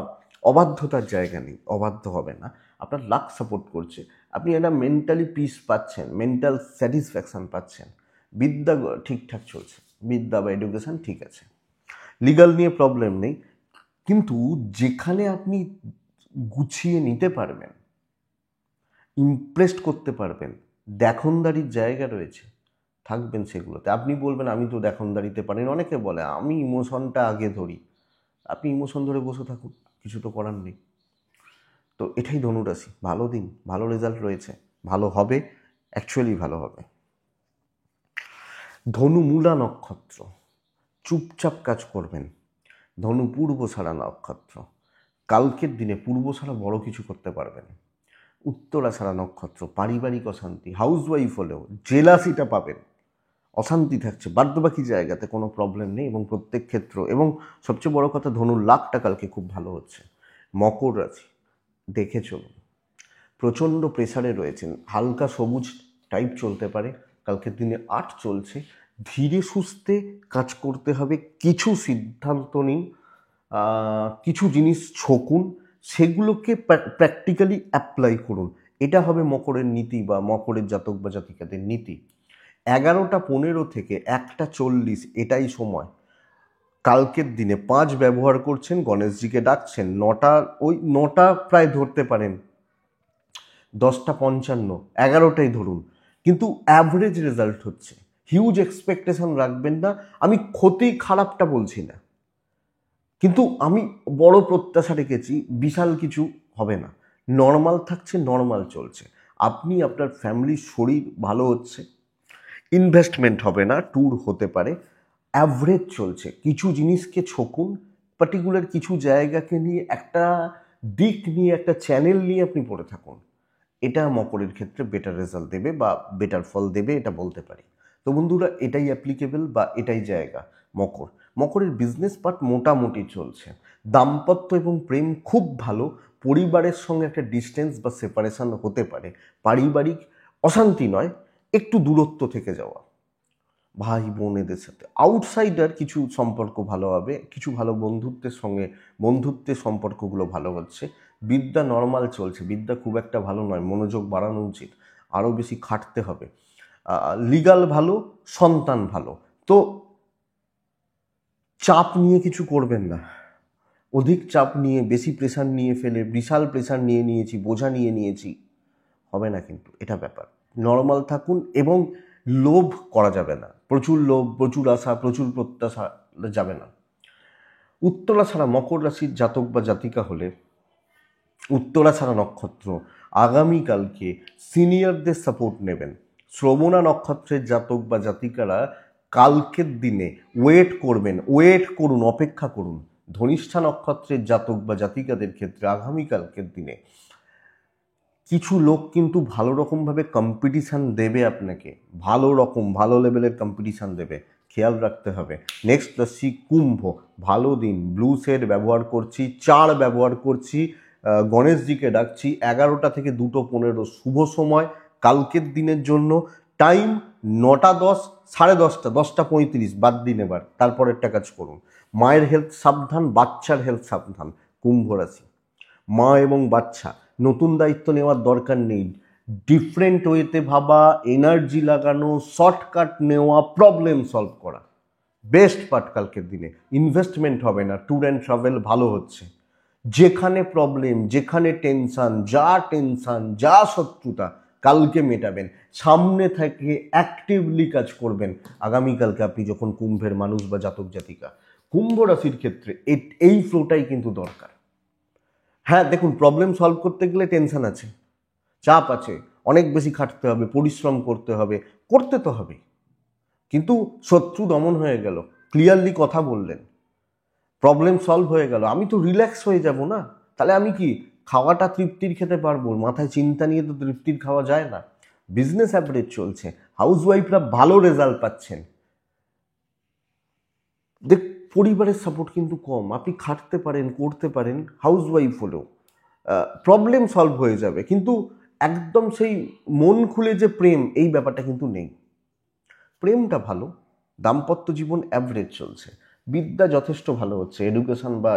অবাধ্যতার জায়গা নেই, অবাধ্য হবে না, আপনার লাক সাপোর্ট করছে, আপনি একটা মেন্টালি পিস পাচ্ছেন, মেন্টাল স্যাটিসফ্যাকশান পাচ্ছেন। বিদ্যা ঠিকঠাক চলছে, বিদ্যা বা এডুকেশান ঠিক আছে। লিগাল নিয়ে প্রবলেম নেই, কিন্তু যেখানে আপনি গুছিয়ে নিতে পারবেন, ইমপ্রেসড করতে পারবেন, দেখনদারির জায়গা রয়েছে, থাকবেন সেগুলোতে। আপনি বলবেন আমি তো দেখনদারিতে পারেন, অনেকে বলে আমি ইমোশনটা আগে ধরি, আপনি ইমোশন ধরে বসে থাকুন, কিছু তো করার নেই। তো এটাই ধনুরাশি, ভালো দিন, ভালো রেজাল্ট রয়েছে, ভালো হবে, অ্যাকচুয়ালি ভালো হবে। ধনু মূলা নক্ষত্র, চুপচাপ কাজ করবেন। ধনু পূর্বছাড়া নক্ষত্র, কালকের দিনে পূর্বছাড়া বড় কিছু করতে পারবেন। উত্তরাছাড়া নক্ষত্র, পারিবারিক অশান্তি, হাউসওয়াইফ হলেও জেলাসিটা পাবেন, অশান্তি থাকছে, বাদবাকি জায়গাতে কোনো প্রবলেম নেই, এবং প্রত্যেক ক্ষেত্র, এবং সবচেয়ে বড় কথা ধনুর লাখটা কালকে খুব ভালো হচ্ছে। মকর রাশি, দেখে চলুন, প্রচণ্ড প্রেসারে রয়েছেন, হালকা সবুজ টাইপ চলতে পারে, কালকের দিনে 8 চলছে, ধীরে সুস্থে কাজ করতে হবে, কিছু সিদ্ধান্ত নিন, কিছু জিনিস ছকুন, সেগুলোকে প্র্যাকটিক্যালি অ্যাপ্লাই করুন, এটা হবে মকরের নীতি বা মকরের জাতক বা জাতিকাদের নীতি। 11টা 15 থেকে 1টা 40 এটাই সময়, কালকের দিনে 5 ব্যবহার করছেন, গণেশজিকে ডাকছেন, 9টা প্রায় ধরতে পারেন, 10টা 55, 11টাই ধরুন, কিন্তু অ্যাভারেজ রেজাল্ট হচ্ছে, হিউজ এক্সপেকটেশন রাখবেন না, আমি ক্ষতি খারাপটা বলছি না, কিন্তু আমি বড় প্রত্যাশা রেখেছি, বিশাল কিছু হবে না, নর্মাল থাকছে, নর্মাল চলছে, আপনি আপনার ফ্যামিলির শরীর ভালো হচ্ছে, ইনভেস্টমেন্ট হবে না, ট্যুর হতে পারে, অ্যাভারেজ চলছে, কিছু জিনিসকে ছকুন, পার্টিকুলার কিছু জায়গাকে নিয়ে, একটা দিক নিয়ে, একটা চ্যানেল নিয়ে আপনি পড়ে থাকুন, এটা মকরের ক্ষেত্রে বেটার রেজাল্ট দেবে বা বেটার ফল দেবে, এটা বলতে পারি। তো বন্ধুরা, এটাই অ্যাপ্লিকেবল বা এটাই জায়গা মকরের বিজনেস পার্ট মোটামুটি চলছে, দাম্পত্য এবং প্রেম খুব ভালো, পরিবারের সঙ্গে একটা ডিস্টেন্স বা সেপারেশন হতে পারে, পারিবারিক অশান্তি নয়, একটু দূরত্ব থেকে যাওয়া ভাই বোনেদের সাথে, আউটসাইডার কিছু সম্পর্ক ভালো হবে, কিছু ভালো বন্ধুত্বের সম্পর্কগুলো ভালো হচ্ছে, বিদ্যা নর্মাল চলছে, বিদ্যা খুব একটা ভালো নয়, মনোযোগ বাড়ানো উচিত, আরও বেশি খাটতে হবে, লিগাল ভালো, সন্তান ভালো। তো চাপ নিয়ে কিছু করবেন না, অধিক চাপ নিয়ে, বেশি প্রেশার নিয়ে ফেলে, বিশাল প্রেশার নিয়ে নিয়েছি, বোঝা নিয়ে নিয়েছি, হবে না, কিন্তু এটা ব্যাপার, নর্মাল থাকুন, এবং লোভ করা যাবে না, প্রচুর লোভ, প্রচুর আশা, প্রচুর প্রত্যাশা যাবে না। উত্তরা ছাড়া মকর রাশির জাতক বা জাতিকা হলে, উত্তরা ছাড়া নক্ষত্র, আগামীকালকে সিনিয়রদের সাপোর্ট নেবেন। শ্রবণা নক্ষত্রের জাতক বা জাতিকারা কালকের দিনে ওয়েট করুন, অপেক্ষা করুন। ধনিষ্ঠা নক্ষত্রের জাতক বা জাতিকাদের ক্ষেত্রে আগামীকালকের দিনে কিছু লোক কিন্তু ভালো রকমভাবে কম্পিটিশান দেবে আপনাকে, ভালো লেভেলের কম্পিটিশান দেবে, খেয়াল রাখতে হবে। নেক্সট রাশি কুম্ভ, ভালো দিন, ব্লু শেড ব্যবহার করছি, 4 ব্যবহার করছি, গণেশজিকে ডাকছি, 11টা থেকে 2টো 15 শুভ সময় কালকের দিনের জন্য, টাইম 9টা 10, 10:30, 10টা 35, বাদ দিন এবার, তারপরেরটা কাজ করুন। মায়ের হেলথ সাবধান, বাচ্চার হেলথ সাবধান। কুম্ভ রাশি, মা এবং বাচ্চা, নতুন দায়িত্ব নেওয়ার দরকার নেই। ডিফারেন্ট ওয়েতে ভাবা, এনার্জি লাগানো, শর্টকাট নেওয়া, প্রবলেম সলভ করা, বেস্ট পার্ট কালকের দিনে। ইনভেস্টমেন্ট হবে না, ট্যুর অ্যান্ড ট্রাভেল ভালো হচ্ছে। যেখানে প্রবলেম, যেখানে টেনশন, যা শত্রুতা, কালকে মেটাবেন। সামনে থেকে অ্যাক্টিভলি কাজ করবেন আগামীকালকে আপনি যখন কুম্ভের মানুষ বা জাতক জাতিকা। কুম্ভ রাশির ক্ষেত্রে এই ফ্লোটাই কিন্তু দরকার। হ্যাঁ দেখুন, প্রবলেম সলভ করতে গেলে টেনশন আছে, চাপ আছে, অনেক বেশি খাটতে হবে, পরিশ্রম করতে হবে, করতে তো হবে, কিন্তু শত্রু দমন হয়ে গেল, ক্লিয়ারলি কথা বললেন, প্রবলেম সলভ হয়ে গেল, আমি তো রিল্যাক্স হয়ে যাব না? তাহলে আমি কি খাওয়াটা তৃপ্তির খেতে পারবো? মাথায় চিন্তা নিয়ে তো তৃপ্তির খাওয়া যায় না। বিজনেস অ্যাভারেজ চলছে, হাউসওয়াইফরা ভালো রেজাল্ট পাচ্ছেন। দেখ, পরিবারের সাপোর্ট কিন্তু কম, আপনি খাটতে পারেন, করতে পারেন, হাউসওয়াইফ হলেও প্রবলেম সলভ হয়ে যাবে, কিন্তু একদম সেই মন খুলে যে প্রেম, এই ব্যাপারটা কিন্তু নেই। প্রেমটা ভালো, দাম্পত্য জীবন অ্যাভারেজ চলছে, বিদ্যা যথেষ্ট ভালো হচ্ছে,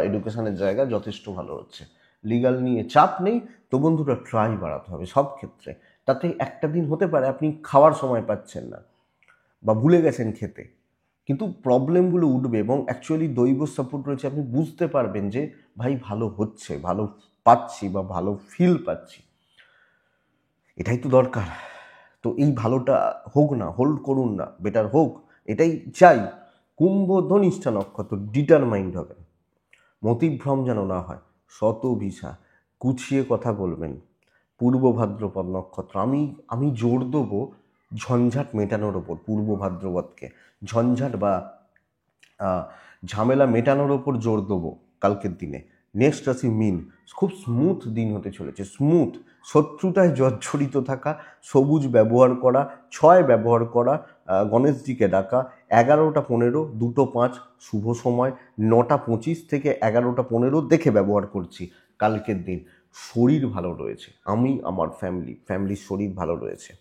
এডুকেশনের জায়গা যথেষ্ট ভালো হচ্ছে, লিগাল নিয়ে চাপ নেই। তো বন্ধুরা, ট্রাই বাড়াতে হবে সব ক্ষেত্রে। তাতে একটা দিন হতে পারে আপনি খাওয়ার সময় পাচ্ছেন না বা ভুলে গেছেন খেতে, কিন্তু প্রবলেমগুলো উঠবে এবং অ্যাকচুয়ালি দৈব সাপোর্ট রয়েছে। আপনি বুঝতে পারবেন যে ভাই ভালো হচ্ছে, ভালো পাচ্ছি বা ভালো ফিল পাচ্ছি, এটাই তো দরকার। তো এই ভালোটা হোক না, হোল্ড করুন না, বেটার হোক, এটাই চাই। কুম্ভ ধনিষ্ঠা নক্ষত্র, ডিটারমাইন্ড হবেন, মতিভ্রম যেন না হয়, শত ভিসা, গুছিয়ে কথা বলবেন। পূর্ব ভাদ্রপদ নক্ষত্র, আমি জোর দেবো ঝঞ্ঝাট মেটানোর ওপর। পূর্ব ভাদ্রপদকে ঝঞ্ঝাট বা ঝামেলা মেটানোর ওপর জোর দেবো কালকের দিনে। নেক্সট রাশি মীন, খুব স্মুথ দিন হতে চলেছে, স্মুথ। শত্রুতায় জর্জরিত থাকা, সবুজ ব্যবহার করা, 6 ব্যবহার করা, গণেশজিকে ডাকা, 11টা 15, 2টো 5 শুভ সময়, 9টা 25 থেকে 11টা 15 দেখে ব্যবহার করছি কালকের দিন। শরীর ভালো রয়েছে, আমার ফ্যামিলির শরীর ভালো রয়েছে।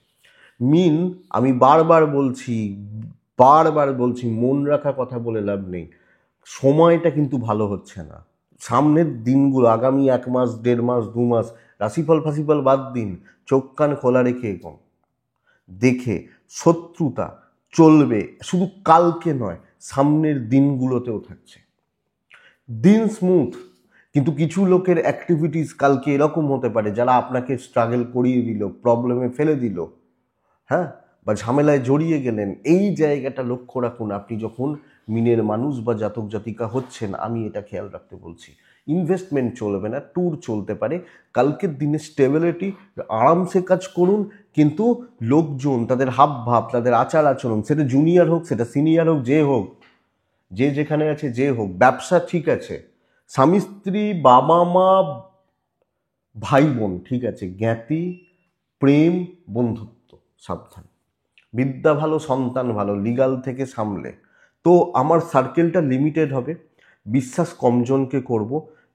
মিন, আমি বারবার বলছি, মন রাখা কথা বলে লাভ নেই, সময়টা কিন্তু ভালো হচ্ছে না। সামনের দিনগুলো, আগামী 1 মাস, 1.5 মাস, 2 মাস, রাশিফল ফাশিফল বাদ দিন, চোখ কান খোলা রেখে এগোন। দেখে শত্রুতা চলবে, শুধু কালকে নয়, সামনের দিনগুলোতেও থাকছে। দিন স্মুথ, কিন্তু কিছু লোকের অ্যাক্টিভিটিস কালকে এরকম হতে পারে যারা আপনাকে স্ট্রাগল করিয়ে দিল, প্রবলেমে ফেলে দিল, হ্যাঁ, বা ঝামেলায় জড়িয়ে গেলেন। এই জায়গাটা লক্ষ্য রাখুন আপনি যখন মিনের মানুষ বা জাতক জাতিকা হচ্ছেন, আমি এটা খেয়াল রাখতে বলছি। ইনভেস্টমেন্ট চলবে না, ট্যুর চলতে পারে কালকের দিনে। স্টেবিলিটি, আরামসে কাজ করুন, কিন্তু লোকজন, তাদের হাব ভাব, তাদের আচার আচরণ, সেটা জুনিয়র হোক, সেটা সিনিয়র হোক, যে হোক, যে যেখানে আছে, যে হোক, ব্যবসা ঠিক আছে, স্বামী স্ত্রী, বাবা মা, ভাই বোন ঠিক আছে, জ্ঞাতি, প্রেম, বন্ধুত্ব সাবধান। বিদ্যা ভালো, সন্তান ভালো, লিগাল থেকে সামলে। তো আমার সার্কেলটা লিমিটেড হবে, বিশ্বাস কমজনকে করব,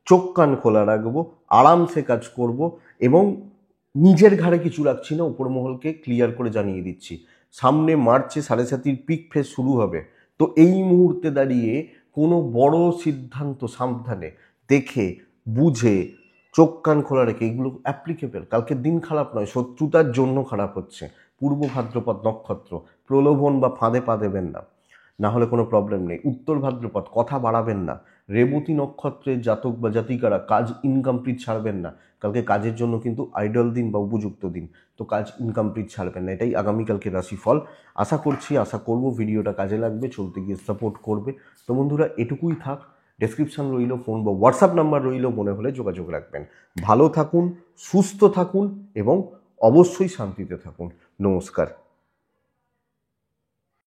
চোখ কান খোলা রাখবো, আরামসে কাজ করব, এবং নিজের ঘাড়ে কিছু রাখছি না, উপরমহলকে ক্লিয়ার করে জানিয়ে দিচ্ছি। সামনে মার্চে 7.5 পিক ফেজ শুরু হবে। তো এই মুহূর্তে দাঁড়িয়ে কোনো বড় সিদ্ধান্ত সাবধানে দেখে বুঝে, চোখ কান খোলা রেখে, এগুলো অ্যাপ্লিকেবল। কালকের দিন খারাপ নয়, শত্রুতার জন্য খারাপ হচ্ছে। পূর্ব ভাদ্রপদ নক্ষত্র, প্রলোভন বা ফাঁদে পা দেবেন না, না হলে কোনো প্রবলেম নেই। উত্তর ভাদ্রপদ, কথা বাড়াবেন না। রেবতী নক্ষত্রের জাতক বা জাতিকারা কাজ ইনকমপ্লিট ছাড়বেন না, কালকে কাজের জন্য কিন্তু আইডল দিন বা উপযুক্ত দিন, তো কাজ ইনকমপ্লিট ছাড়বেন না। এটাই আগামীকালকে রাশিফল। আশা করব ভিডিওটা কাজে লাগবে, চলতে গিয়ে সাপোর্ট করবে। তো বন্ধুরা, এটুকুই থাক। ডেসক্রিপশন রইল, ফোন বা হোয়াটসঅ্যাপ নাম্বার রইল, মনে হলে যোগাযোগ রাখবেন। ভালো থাকুন, সুস্থ থাকুন এবং অবশ্যই শান্তিতে থাকুন। নমস্কার।